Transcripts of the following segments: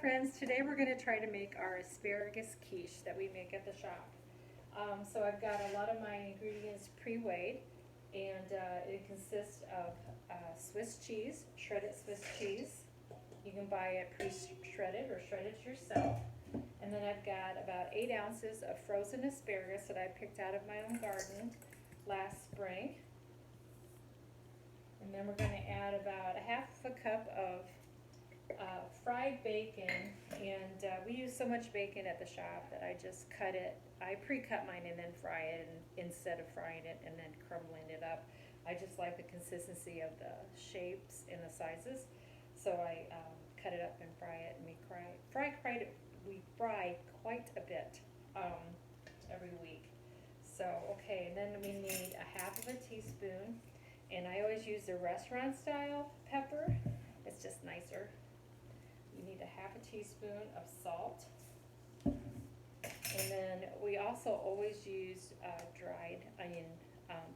friends, today we're going to try to make our asparagus quiche that we make at the shop. So I've got a lot of my ingredients pre-weighed, and it consists of Swiss cheese, shredded Swiss cheese. You can buy it pre-shredded or shredded yourself. And then I've got about 8 ounces of frozen asparagus that I picked out of my own garden last spring. And then we're going to add about a half a cup of fried bacon, and we use so much bacon at the shop that I just cut it. I pre-cut mine and then fry it, and instead of frying it and then crumbling it up. I just like the consistency of the shapes and the sizes, so I cut it up and fry it, and we fry quite a bit every week. So okay, and then we need a half of a teaspoon, and I always use the restaurant style pepper. It's just nicer. You need a half a teaspoon of salt. And then we also always use dried onion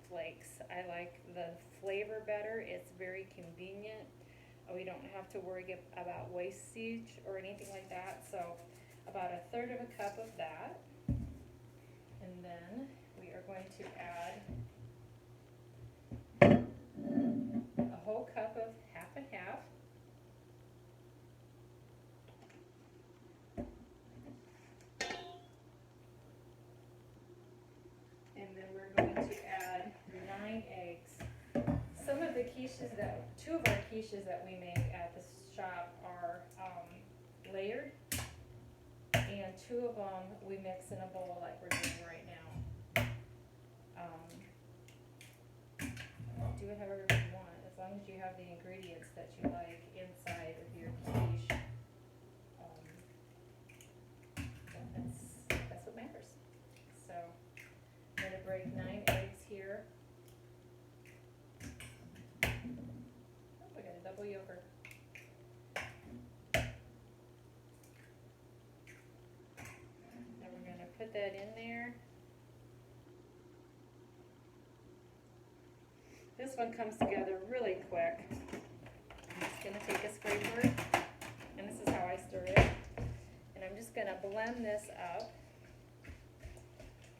flakes. I like the flavor better. It's very convenient. We don't have to worry about wastage or anything like that. So about a third of a cup of that. And then we are going to add a whole cup of half and half. And then we're going to add 9 eggs. Some of the quiches two of our quiches that we make at the shop are layered, and 2 of them we mix in a bowl like we're doing right now. Do it however you want, as long as you have the ingredients that you like inside of your quiche. That's what matters. So I'm going to break 9 eggs here. Oh, I got a double yolker. Then we're going to put that in there. This one comes together really quick. I'm just going to take a scraper, and this is how I stir it. And I'm just going to blend this up.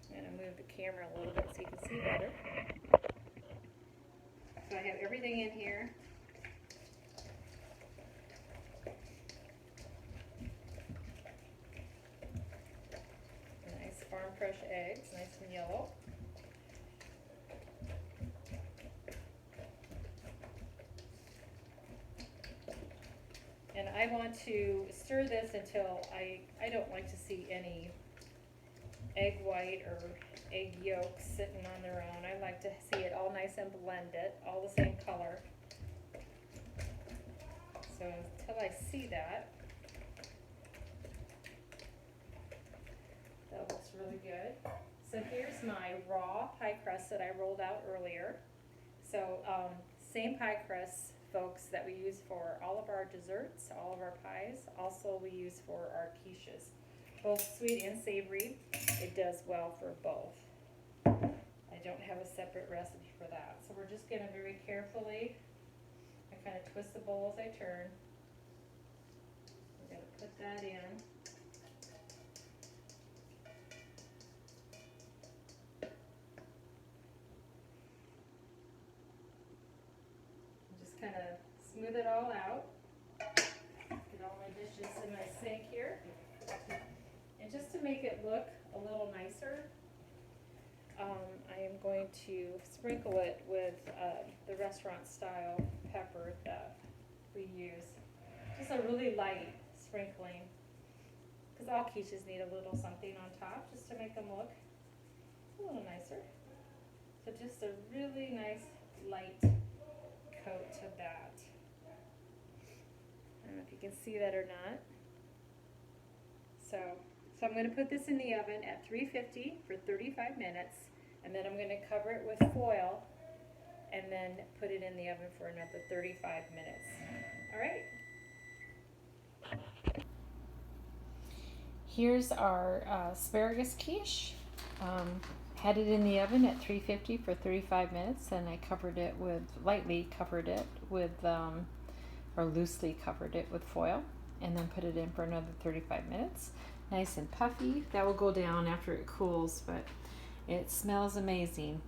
I'm going to move the camera a little bit so you can see better. So I have everything in here. Nice farm fresh eggs, nice and yellow. And I want to stir this until I don't like to see any egg white or egg yolks sitting on their own. I like to see it all nice and blended, all the same color. So until I see that looks really good. So here's my raw pie crust that I rolled out earlier. So same pie crust, folks, that we use for all of our desserts, all of our pies. Also we use for our quiches, both sweet and savory. It does well for both. I don't have a separate recipe for that. So we're just going to very carefully, I kind of twist the bowl as I turn. We're going to put that in. Just kind of smooth it all out. Get all my dishes in my sink here. And just to make it look a little nicer, I am going to sprinkle it with the restaurant style pepper that we use. Just a really light sprinkling, because all quiches need a little something on top just to make them look a little nicer. So just a really nice light coat of that. I don't know if you can see that or not. So I'm going to put this in the oven at 350 for 35 minutes, and then I'm going to cover it with foil, and then put it in the oven for another 35 minutes. All right. Here's our asparagus quiche. Had it in the oven at 350 for 35 minutes, and I lightly covered it with, or loosely covered it with foil. and then put it in for another 35 minutes. Nice and puffy. That will go down after it cools, but it smells amazing.